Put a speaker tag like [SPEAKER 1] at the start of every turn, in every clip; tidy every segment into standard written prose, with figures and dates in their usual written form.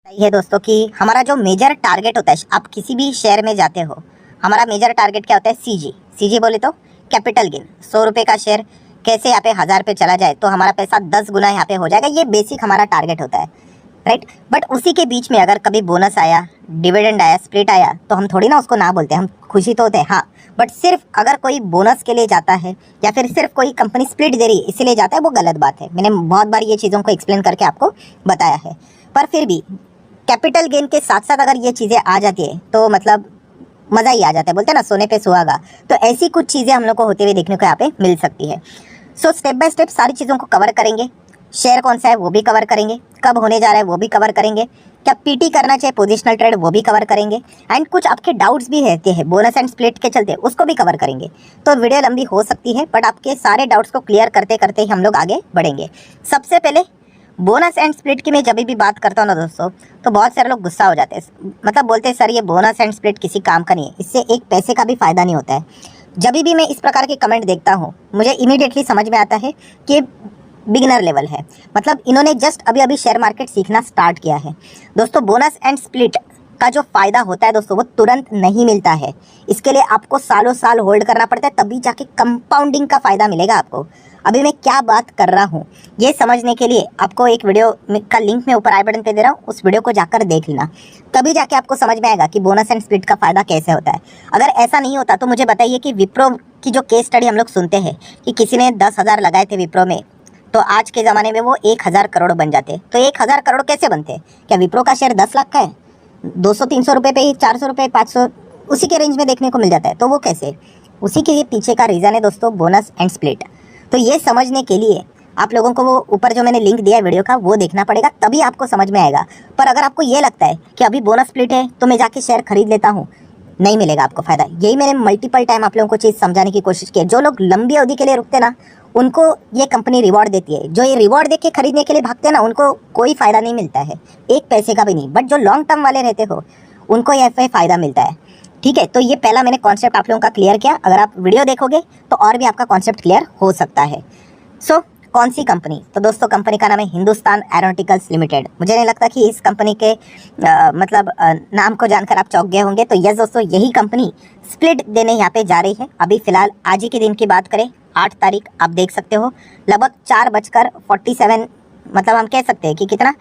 [SPEAKER 1] सही है दोस्तों कि हमारा जो मेजर टारगेट होता है, आप किसी भी शेयर में जाते हो, हमारा मेजर टारगेट क्या होता है? सीजी। सीजी बोले तो कैपिटल गेन। 100 रुपये का शेयर कैसे यहाँ पे 1000 पे चला जाए तो हमारा पैसा 10 गुना यहाँ पे हो जाएगा, ये बेसिक हमारा टारगेट होता है, राइट। बट उसी के बीच में अगर कभी बोनस आया, डिविडेंड आया, स्प्लिट आया, तो हम थोड़ी ना उसको ना बोलते हैं, हम खुशी तो होते हैं, हाँ। बट सिर्फ अगर कोई बोनस के लिए जाता है या फिर सिर्फ कोई कंपनी स्प्लिट दे रही है इसीलिए जाता है, वो गलत बात है। मैंने बहुत बार ये चीज़ों को एक्सप्लेन करके आपको बताया है। पर फिर भी कैपिटल गेन के साथ साथ अगर ये चीज़ें आ जाती है तो मतलब मज़ा ही आ जाता है, बोलते हैं ना सोने पे सुहागा। तो ऐसी कुछ चीज़ें हम लोग को होते हुए देखने को यहाँ पे मिल सकती है। सो स्टेप बाय स्टेप सारी चीज़ों को कवर करेंगे। शेयर कौन सा है वो भी कवर करेंगे, कब होने जा रहा है वो भी कवर करेंगे, क्या पीटी करना चाहिए पोजिशनल ट्रेड वो भी कवर करेंगे, एंड कुछ आपके डाउट्स भी रहते हैं बोनस एंड स्प्लिट के चलते, उसको भी कवर करेंगे। तो वीडियो लंबी हो सकती है बट आपके सारे डाउट्स को क्लियर करते करते ही हम लोग आगे बढ़ेंगे। सबसे पहले बोनस एंड स्प्लिट की मैं जब भी बात करता हूँ ना दोस्तों, तो बहुत सारे लोग गुस्सा हो जाते हैं, मतलब बोलते हैं सर ये बोनस एंड स्प्लिट किसी काम का नहीं है, इससे एक पैसे का भी फ़ायदा नहीं होता है। जब भी मैं इस प्रकार के कमेंट देखता हूँ मुझे इमीडिएटली समझ में आता है कि बिगिनर लेवल है, मतलब इन्होंने जस्ट अभी अभी शेयर मार्केट सीखना स्टार्ट किया है। दोस्तों बोनस एंड स्प्लिट का जो फ़ायदा होता है दोस्तों वो तुरंत नहीं मिलता है, इसके लिए आपको सालों साल होल्ड करना पड़ता है, तभी जाके कंपाउंडिंग का फ़ायदा मिलेगा आपको। अभी मैं क्या बात कर रहा हूँ ये समझने के लिए आपको एक वीडियो का लिंक मैं ऊपर आई बटन पे दे रहा हूँ, उस वीडियो को जाकर देख लेना, तभी जाके आपको समझ में आएगा कि बोनस एंड स्प्लिट का फ़ायदा कैसे होता है। अगर ऐसा नहीं होता तो मुझे बताइए कि विप्रो की जो केस स्टडी हम लोग सुनते हैं कि किसी ने 10,000 लगाए थे विप्रो में, तो आज के ज़माने में वो 1000 करोड़ बन जाते। तो 1000 करोड़ कैसे बनते? क्या विप्रो का शेयर 10 लाख का है? 200-300 रुपये पे ही 400 रुपये 500 उसी के रेंज में देखने को मिल जाता है, तो वो कैसे? उसी के पीछे का रीज़न है दोस्तों बोनस एंड स्प्लिट। तो ये समझने के लिए आप लोगों को वो ऊपर जो मैंने लिंक दिया है वीडियो का वो देखना पड़ेगा, तभी आपको समझ में आएगा। पर अगर आपको ये लगता है कि अभी बोनस स्प्लिट है तो मैं जाके शेयर खरीद लेता हूँ, नहीं मिलेगा आपको फ़ायदा। यही मैंने मल्टीपल टाइम आप लोगों को चीज़ समझाने की कोशिश की है। जो लोग लंबी अवधि के लिए रुकते ना उनको ये कंपनी रिवॉर्ड देती है, जो ये रिवॉर्ड देके खरीदने के लिए भागते हैं ना उनको कोई फ़ायदा नहीं मिलता है, एक पैसे का भी नहीं। बट जो लॉन्ग टर्म वाले रहते हो उनको ये फ़ायदा मिलता है, ठीक है। तो ये पहला मैंने कॉन्सेप्ट आप लोगों का क्लियर किया। अगर आप वीडियो देखोगे तो और भी आपका कॉन्सेप्ट क्लियर हो सकता है। सो कौन सी कंपनी? तो दोस्तों कंपनी का नाम है हिंदुस्तान एरोनॉटिकल्स लिमिटेड। मुझे नहीं लगता कि इस कंपनी के नाम को जानकर आप चौंक गए होंगे। तो यस दोस्तों यही कंपनी स्प्लिट देने यहाँ पे जा रही है। अभी फ़िलहाल आज ही के दिन की बात करें 8 तारीख, आप देख सकते हो लगभग 4:47, मतलब हम कह सकते हैं कि कितना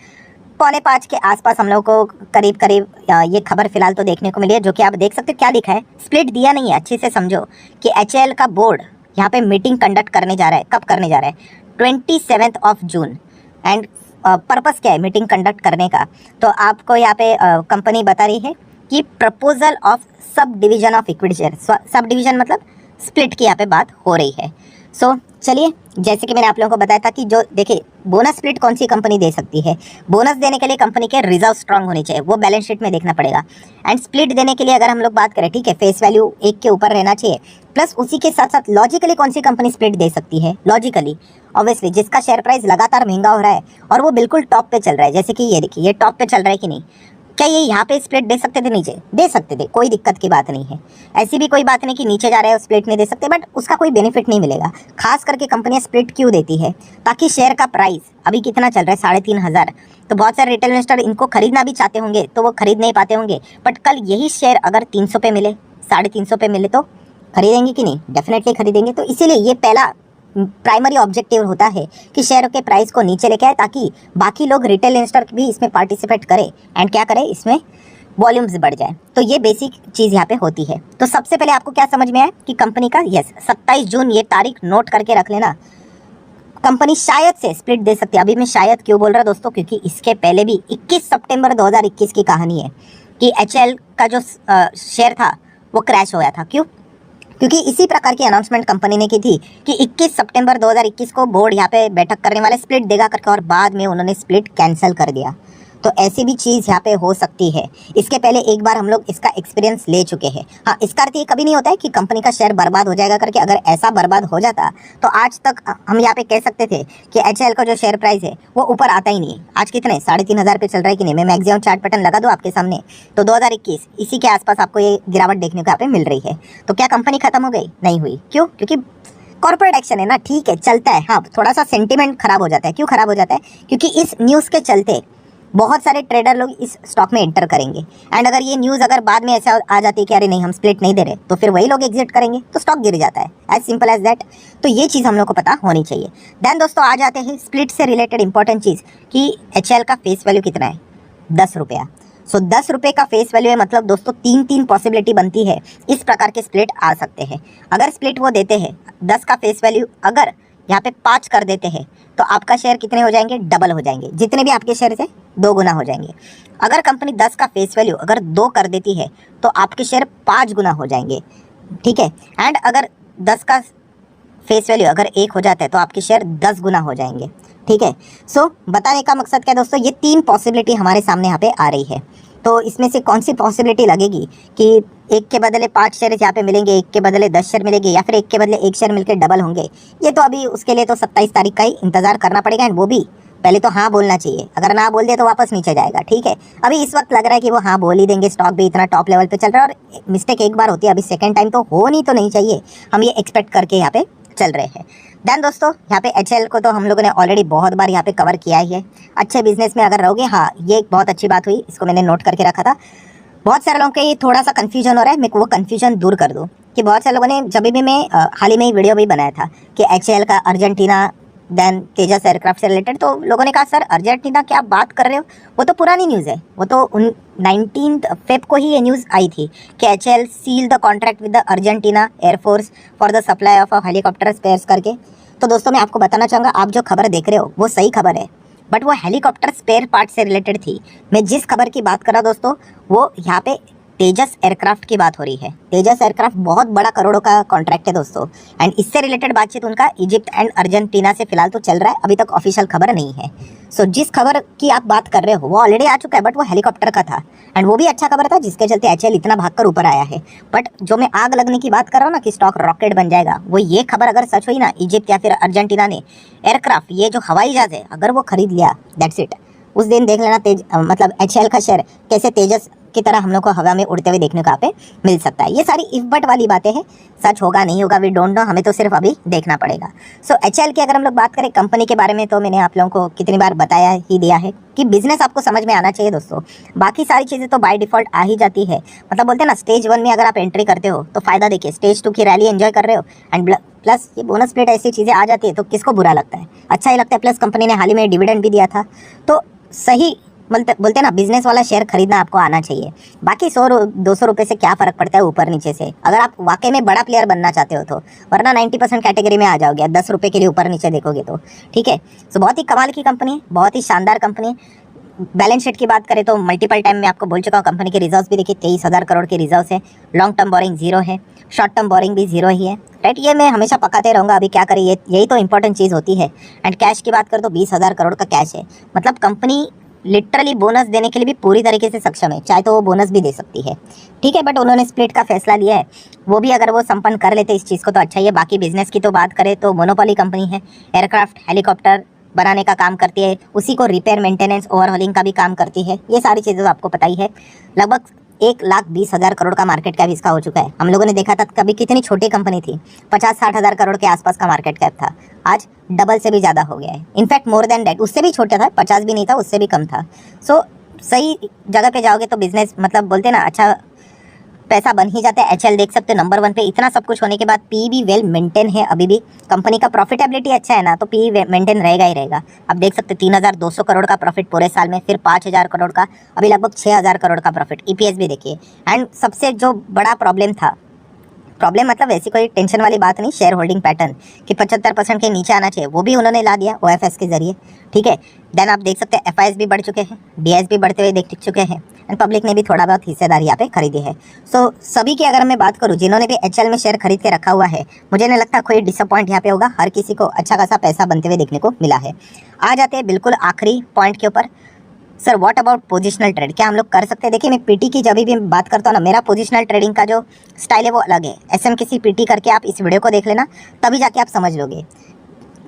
[SPEAKER 1] 4:45 के आसपास हम लोग को करीब करीब ये खबर फिलहाल तो देखने को मिली है, जो कि आप देख सकते हो क्या लिखा है। स्प्लिट दिया नहीं है, अच्छे से समझो कि HAL का बोर्ड यहाँ पे मीटिंग कंडक्ट करने जा रहा है। कब करने जा रहा है? 27 जून। एंड पर्पस क्या है मीटिंग कंडक्ट करने का? तो आपको यहाँ पे कंपनी बता रही है कि proposal of sub division of equity share, sub division मतलब स्प्लिट की यहाँ पे बात हो रही है। सो चलिए, जैसे कि मैंने आप लोगों को बताया था कि जो देखिए बोनस स्प्लिट कौन सी कंपनी दे सकती है। बोनस देने के लिए कंपनी के रिजर्व स्ट्रांग होने चाहिए, वो बैलेंस शीट में देखना पड़ेगा। एंड स्प्लिट देने के लिए अगर हम लोग बात करें, ठीक है, फेस वैल्यू 1 के ऊपर रहना चाहिए। प्लस उसी के साथ साथ लॉजिकली कौन सी कंपनी स्प्लिट दे सकती है? लॉजिकली ऑब्वियसली जिसका शेयर प्राइस लगातार महंगा हो रहा है और वो बिल्कुल टॉप पे चल रहा है। जैसे कि ये देखिए, ये टॉप पे चल रहा है कि नहीं? क्या ये यहाँ पे स्प्लिट दे सकते थे? नीचे दे सकते थे, कोई दिक्कत की बात नहीं है। ऐसी भी कोई बात नहीं कि नीचे जा रहा है और स्प्लिट नहीं दे सकते, बट उसका कोई बेनिफिट नहीं मिलेगा। खास करके कंपनियां स्प्लिट क्यों देती है? ताकि शेयर का प्राइस अभी कितना चल रहा है? 3,500। तो बहुत सारे रिटेल इन्वेस्टर इनको खरीदना भी चाहते होंगे तो वो खरीद नहीं पाते होंगे, बट कल यही शेयर अगर 300 पे मिले, 350 पे मिले तो खरीदेंगे कि नहीं? डेफिनेटली खरीदेंगे। तो इसीलिए ये पहला प्राइमरी ऑब्जेक्टिव होता है कि शेयर के प्राइस को नीचे लेके आए, ताकि बाकी लोग रिटेल इन्वेस्टर भी इसमें पार्टिसिपेट करें एंड क्या करें, इसमें वॉल्यूम्स बढ़ जाए। तो ये बेसिक चीज़ यहाँ पे होती है। तो सबसे पहले आपको क्या समझ में आया कि कंपनी का 27 जून, ये तारीख नोट करके रख लेना, कंपनी शायद से स्प्लिट दे सकती है। अभी मैं शायद क्यों बोल रहा दोस्तों, क्योंकि इसके पहले भी 21 सितंबर 2021 की कहानी है कि HAL का जो शेयर था वो क्रैश होया था। क्यों? क्योंकि इसी प्रकार की अनाउंसमेंट कंपनी ने की थी कि 21 सितंबर 2021 को बोर्ड यहाँ पे बैठक करने वाले स्प्लिट देगा करके, और बाद में उन्होंने स्प्लिट कैंसिल कर दिया। तो ऐसी भी चीज़ यहाँ पे हो सकती है। इसके पहले एक बार हम लोग इसका एक्सपीरियंस ले चुके हैं। हाँ, इसका अर्थ ये कभी नहीं होता है कि कंपनी का शेयर बर्बाद हो जाएगा करके। अगर ऐसा बर्बाद हो जाता तो आज तक हम यहाँ पे कह सकते थे कि HAL का जो शेयर प्राइस है वो ऊपर आता ही नहीं। आज कितने 3,500 पे चल रहा है कि नहीं? मैं मैक्सिमम चार्ट पैटर्न लगा दूँ आपके सामने, तो 2021 इसी के आसपास आपको ये गिरावट देखने को यहाँ पे मिल रही है। तो क्या कंपनी खत्म हो गई? नहीं हुई। क्यों? क्योंकि कॉर्पोरेट एक्शन है ना, ठीक है, चलता है। हाँ, थोड़ा सा सेंटिमेंट खराब हो जाता है। क्यों खराब हो जाता है? क्योंकि इस न्यूज़ के चलते बहुत सारे ट्रेडर लोग इस स्टॉक में एंटर करेंगे एंड अगर ये न्यूज़ अगर बाद में ऐसा आ जाती है कि अरे नहीं हम स्प्लिट नहीं दे रहे, तो फिर वही लोग एग्जिट करेंगे, तो स्टॉक गिर जाता है, एज सिंपल एज दैट। तो ये चीज़ हम लोग को पता होनी चाहिए। देन दोस्तों आ जाते हैं स्प्लिट से रिलेटेड इंपॉर्टेंट चीज़ कि HL का फेस वैल्यू कितना है, 10 रुपया। सो 10 रुपये का फेस वैल्यू है, मतलब दोस्तों तीन पॉसिबिलिटी बनती है, इस प्रकार के स्प्लिट आ सकते हैं। अगर स्प्लिट वो देते हैं 10 का फेस वैल्यू, अगर यहाँ पे 5 कर देते हैं तो आपका शेयर कितने हो जाएंगे, डबल हो जाएंगे, जितने भी आपके शेयर से 2 गुना हो जाएंगे। अगर कंपनी 10 का फेस वैल्यू अगर 2 कर देती है तो आपके शेयर 5 गुना हो जाएंगे, ठीक है। एंड अगर 10 का फेस वैल्यू अगर 1 हो जाता है तो आपके शेयर 10 गुना हो जाएंगे, ठीक है। सो बताने का मकसद क्या है दोस्तों, ये 3 पॉसिबिलिटी हमारे सामने यहाँ पे आ रही है। तो इसमें से कौन सी पॉसिबिलिटी लगेगी कि 1 के बदले 5 शेयर यहाँ पे मिलेंगे, 1 के बदले 10 शेयर मिलेंगे, या फिर 1 के बदले 1 शेयर मिलकर डबल होंगे, ये तो अभी उसके लिए तो 27 तारीख का ही इंतजार करना पड़ेगा। एंड वो भी पहले तो हाँ बोलना चाहिए, अगर ना बोल दे तो वापस नीचे जाएगा, ठीक है। अभी इस वक्त लग रहा है कि वो हाँ बोल ही देंगे, स्टॉक भी इतना टॉप लेवल पे चल रहा है और मिस्टेक एक बार होती है, अभी सेकेंड टाइम तो होनी तो नहीं चाहिए, हम ये एक्सपेक्ट करके यहाँ पे चल रहे हैं। देन दोस्तों यहाँ पे HL को तो हम लोगों ने ऑलरेडी बहुत बार यहाँ पे कवर किया ही है। अच्छे बिजनेस में अगर रहोगे, हाँ ये एक बहुत अच्छी बात हुई, इसको मैंने नोट करके रखा था। बहुत सारे लोगों के ये थोड़ा सा कन्फ्यूजन हो रहा है, मैं वो कन्फ्यूजन दूर कर दूँ कि बहुत सारे लोगों ने, जब भी मैं हाल ही में ही वीडियो भी बनाया था कि HL का अर्जेंटीना देन तेजस एयरक्राफ्ट से रिलेटेड, तो लोगों ने कहा सर अर्जेंटीना क्या बात कर रहे हो, वो तो पुरानी न्यूज़ है, वो तो 19 फेब को ही ये न्यूज़ आई थी कि HL seal the contract with the Argentina air force for the supply of helicopter spares करके। तो दोस्तों मैं आपको बताना चाहूँगा, आप जो खबर देख रहे हो वो सही खबर है, बट वो हेलीकॉप्टर स्पेयर पार्ट से रिलेटेड थी। मैं जिस खबर की बात कर रहा हूँ दोस्तों, वो यहाँ पे तेजस एयरक्राफ्ट की बात हो रही है। तेजस एयरक्राफ्ट बहुत बड़ा करोड़ों का कॉन्ट्रैक्ट है दोस्तों, एंड इससे रिलेटेड बातचीत उनका इजिप्ट एंड अर्जेंटीना से फिलहाल तो चल रहा है, अभी तक ऑफिशियल खबर नहीं है। सो जिस खबर की आप बात कर रहे हो वो ऑलरेडी आ चुका है, बट वो हेलीकॉप्टर का था एंड वो भी अच्छा खबर था, जिसके चलते HL इतना भागकर ऊपर आया है। बट जो मैं आग लगने की बात कर रहा हूँ ना कि स्टॉक रॉकेट बन जाएगा, वो ये खबर अगर सच हुई ना, इजिप्ट या फिर अर्जेंटीना ने एयरक्राफ्ट, ये जो हवाई जहाज है, अगर वो खरीद लिया, दैट्स इट, उस दिन देख लेना मतलब HL का शेयर कैसे तेजस की तरह हम लोग को हवा में उड़ते हुए देखने को यहाँ पे मिल सकता है। ये सारी इफ बट वाली बातें हैं, सच होगा नहीं होगा वी डोंट नो, हमें तो सिर्फ अभी देखना पड़ेगा। सो HL की अगर हम लोग बात करें कंपनी के बारे में, तो मैंने आप लोगों को कितनी बार बताया ही दिया है कि बिजनेस आपको समझ में आना चाहिए दोस्तों, बाकी सारी चीज़ें तो बाय डिफॉल्ट आ ही जाती है। मतलब बोलते हैं ना, स्टेज 1 में अगर आप एंट्री करते हो तो फायदा देखिए, स्टेज 2 की रैली एंजॉय कर रहे हो एंड प्लस ये बोनस प्लेट ऐसी चीज़ें आ जाती है तो किसको बुरा लगता है, अच्छा ही लगता है। प्लस कंपनी ने हाल ही में डिविडेंड भी दिया था, तो सही बोलते ना, बिजनेस वाला शेयर खरीदना आपको आना चाहिए। बाकी 100-200 रुपये से क्या फ़र्क पड़ता है ऊपर नीचे से, अगर आप वाकई में बड़ा प्लेयर बनना चाहते हो तो, वरना 90% कैटेगरी में आ जाओगे 10 रुपये के लिए ऊपर नीचे देखोगे तो, ठीक है। सो बहुत ही कमाल की कंपनी है, बहुत ही शानदार कंपनी है। बैलेंस शीट की बात करें तो मल्टीपल टाइम में आपको बोल चुका हूँ, कंपनी के रिजर्व्स भी देखिए 23,000 करोड़ के रिजर्व्स है, लॉन्ग टर्म बोरिंग 0 है, शॉर्ट टर्म बोरिंग भी 0 ही है, राइट। ये मैं हमेशा पकाते रहूँगा, अभी क्या करें, यही तो इंपॉर्टेंट चीज़ होती है। एंड कैश की बात करें तो 20,000 करोड़ का कैश है, मतलब कंपनी लिटरली बोनस देने के लिए भी पूरी तरीके से सक्षम है, चाहे तो वो बोनस भी दे सकती है, ठीक है। बट उन्होंने स्प्लिट का फैसला लिया है, वो भी अगर वो संपन्न कर लेते इस चीज़ को तो अच्छा ही है। बाकी बिजनेस की तो बात करें तो मोनोपोली कंपनी है, एयरक्राफ्ट हेलीकॉप्टर बनाने का काम करती है, उसी को रिपेयर मेंटेनेंस ओवरहॉलिंग का भी काम करती है, ये सारी चीज़ें तो आपको पता ही है। लगभग 1,20,000 करोड़ का मार्केट कैप इसका हो चुका है। हम लोगों ने देखा था कभी कितनी छोटी कंपनी थी, 50-60 हज़ार करोड़ के आसपास का मार्केट कैप था, आज डबल से भी ज़्यादा हो गया है, इनफैक्ट मोर देन डैट, उससे भी छोटा था, 50 भी नहीं था, उससे भी कम था। सो सही जगह पे जाओगे तो बिजनेस मतलब बोलते ना अच्छा पैसा बन ही जाता है। HL देख सकते हो नंबर 1 पे, इतना सब कुछ होने के बाद पी भी वेल मेंटेन है, अभी भी कंपनी का प्रॉफिटेबिलिटी अच्छा है ना, तो पी मेंटेन रहेगा ही रहेगा। आप देख सकते हो 3,200 करोड़ का प्रॉफिट पूरे साल में, फिर 5,000 करोड़ का, अभी लगभग 6,000 करोड़ का प्रॉफिट। EPS भी देखिए। एंड सबसे जो बड़ा प्रॉब्लम मतलब ऐसी कोई टेंशन वाली बात नहीं, शेयर होल्डिंग पैटर्न कि 75% के नीचे आना चाहिए, वो भी उन्होंने ला दिया OFS के जरिए, ठीक है। देन आप देख सकते हैं FIs भी बढ़ चुके हैं, DIs भी बढ़ते हुए देख चुके हैं, एंड पब्लिक ने भी थोड़ा बहुत हिस्सेदारी यहाँ पे खरीदी है। सो सभी की अगर मैं बात करूँ, जिन्होंने भी HL में शेयर खरीद के रखा हुआ है, मुझे नहीं लगता कोई डिसअपॉइंट यहाँ पे होगा, हर किसी को अच्छा खासा पैसा बनते हुए देखने को मिला है। आ जाते हैं बिल्कुल आखिरी पॉइंट के ऊपर, sir what about positional trade, क्या हम लोग कर सकते हैं। देखिए मैं PT की जब भी बात करता हूँ ना, मेरा पोजिशनल ट्रेडिंग का जो स्टाइल है वो अलग है। SMKC PT करके आप इस वीडियो को देख लेना, तभी जाके आप समझ लोगे,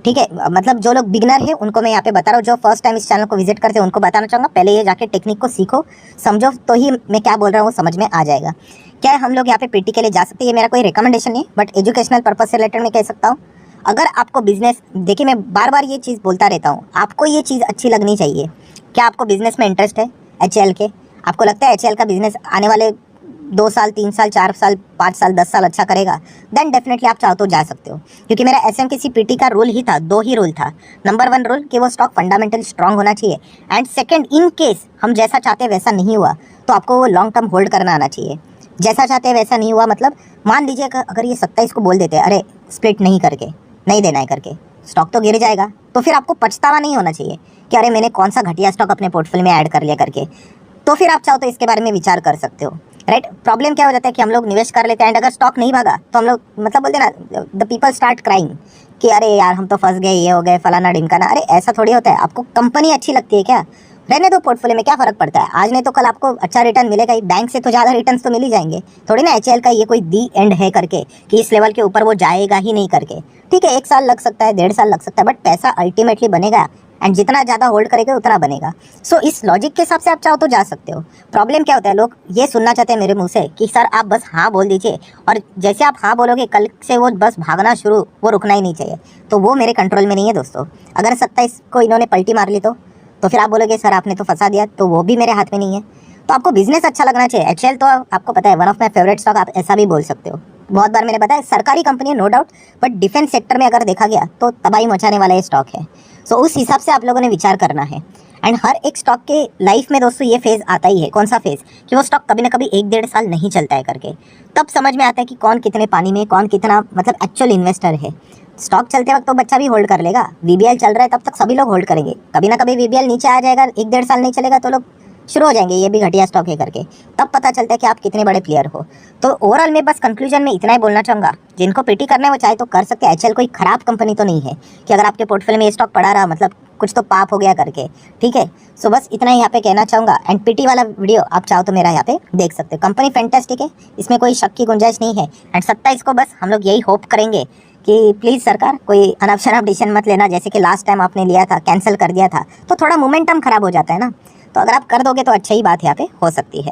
[SPEAKER 1] ठीक है। मतलब जो लोग बिगनर है उनको मैं यहाँ पे बता रहा हूँ, जो फर्स्ट टाइम इस चैनल को विजिट करते हैं उनको बताना चाहूँगा, पहले ये जाके टेक्निक को सीखो समझो, तो ही मैं क्या बोल रहा हूँ समझ में आ जाएगा। क्या हम लोग यहाँ पे PT के लिए जा सकते हैं, ये मेरा कोई रिकमेंडेशन नहीं, बट एजुकेशनल पर्पज से रिलेटेड मैं कह सकता हूँ। अगर आपको बिजनेस, देखिए मैं बार बार ये चीज़ बोलता रहता हूँ, आपको ये चीज़ अच्छी लगनी चाहिए। क्या आपको बिजनेस में इंटरेस्ट है एचएएल के? आपको लगता है एचएएल का बिजनेस आने वाले 2 साल 3 साल 4 साल 5 साल 10 साल अच्छा करेगा? देन डेफिनेटली आप चाहो तो जा सकते हो। क्योंकि मेरा एसएमकेसी पीटी का रूल ही था, 2 ही रूल था। नंबर 1 रूल कि वो स्टॉक फंडामेंटल स्ट्रांग होना चाहिए, एंड सेकंड, इन केस हम जैसा चाहते हैं वैसा नहीं हुआ तो आपको वो लॉन्ग टर्म होल्ड करना आना चाहिए। जैसा चाहते हैं वैसा नहीं हुआ मतलब मान लीजिए अगर ये 27 को बोल देते हैं अरे स्प्लिट नहीं करके नहीं देना है करके, स्टॉक तो गिर जाएगा, तो फिर आपको पछतावा नहीं होना चाहिए कि अरे मैंने कौन सा घटिया स्टॉक अपने पोर्टफोलियो में ऐड कर लिया करके। तो फिर आप चाहो तो इसके बारे में विचार कर सकते हो, राइट। प्रॉब्लम क्या हो जाता है कि हम लोग निवेश कर लेते हैं एंड अगर स्टॉक नहीं भागा तो हम लोग मतलब बोलते हैं ना, द पीपल स्टार्ट क्राइंग कि अरे यार हम तो फंस गए, ये हो गए, फलाना ढिमकाना। अरे ऐसा थोड़ी होता है। आपको कंपनी अच्छी लगती है क्या, रहने दो पोर्टफोलियो में, क्या फर्क पड़ता है। आज नहीं तो कल आपको अच्छा रिटर्न मिलेगा ही, बैंक से तो ज़्यादा रिटर्न्स तो मिल ही जाएंगे। थोड़ी ना एचएएल का ये कोई दी एंड है करके कि इस लेवल के ऊपर वो जाएगा ही नहीं करके। ठीक है 1 साल लग सकता है, 1.5 साल लग सकता है, बट पैसा अल्टीमेटली बनेगा एंड जितना ज़्यादा होल्ड करेंगे उतना बनेगा। सो इस लॉजिक के हिसाब से आप चाहो तो जा सकते हो। प्रॉब्लम क्या होता है, लोग ये सुनना चाहते हैं मेरे मुंह से कि सर आप बस हाँ बोल दीजिए, और जैसे आप हाँ बोलोगे कल से वो बस भागना शुरू, वो रुकना ही नहीं चाहिए। तो वो मेरे कंट्रोल में नहीं है दोस्तों। अगर 27 को इन्होंने पलटी मार ली तो फिर आप बोलोगे सर आपने तो फंसा दिया, तो वो भी मेरे हाथ में नहीं है। तो आपको बिजनेस अच्छा लगना चाहिए। एचएएल तो आपको पता है one of my favourite stock, आप ऐसा भी बोल सकते हो। बहुत बार मैंने बताया सरकारी कंपनी है no doubt, but defence sector में अगर देखा गया तो तबाही मचाने वाला ये स्टॉक है। सो उस हिसाब से आप लोगों ने विचार करना है। एंड हर एक स्टॉक के लाइफ में दोस्तों ये फेज़ आता ही है। कौन सा फेज़, कि वो स्टॉक कभी ना कभी 1-1.5 साल नहीं चलता है करके, तब समझ में आता है कि कौन कितने पानी में, कौन कितना मतलब एक्चुअल इन्वेस्टर है। स्टॉक चलते वक्त तो बच्चा भी होल्ड कर लेगा, वीबीएल चल रहा है तब तक सभी लोग होल्ड करेंगे। कभी ना कभी वीबीएल नीचे आ जाएगा, 1-1.5 साल नहीं चलेगा तो लोग शुरू हो जाएंगे ये भी घटिया स्टॉक है करके, तब पता चलता है कि आप कितने बड़े प्लेयर हो। तो ओवरऑल मैं बस कंक्लूजन में इतना ही बोलना चाहूँगा, जिनको पीटी करना है वो चाहे तो कर सकते हैं। एचएएल कोई खराब कंपनी तो नहीं है कि अगर आपके पोर्टफोलियो में ये स्टॉक पड़ा रहा मतलब कुछ तो पाप हो गया करके, ठीक है। सो बस इतना ही यहाँ पे कहना चाहूँगा। एंड पीटी वाला वीडियो आप चाहो तो मेरा यहाँ पे देख सकते हो। कंपनी फैंटास्टिक है, इसमें कोई शक की गुंजाइश नहीं है। एंड 27 को बस हम लोग यही होप करेंगे कि प्लीज़ सरकार कोई अनप शनप डिसीजन मत लेना, जैसे कि लास्ट टाइम आपने लिया था, कैंसिल कर दिया था, तो थोड़ा मोमेंटम खराब हो जाता है ना। तो अगर आप कर दोगे तो अच्छा ही बात यहाँ पे हो सकती है।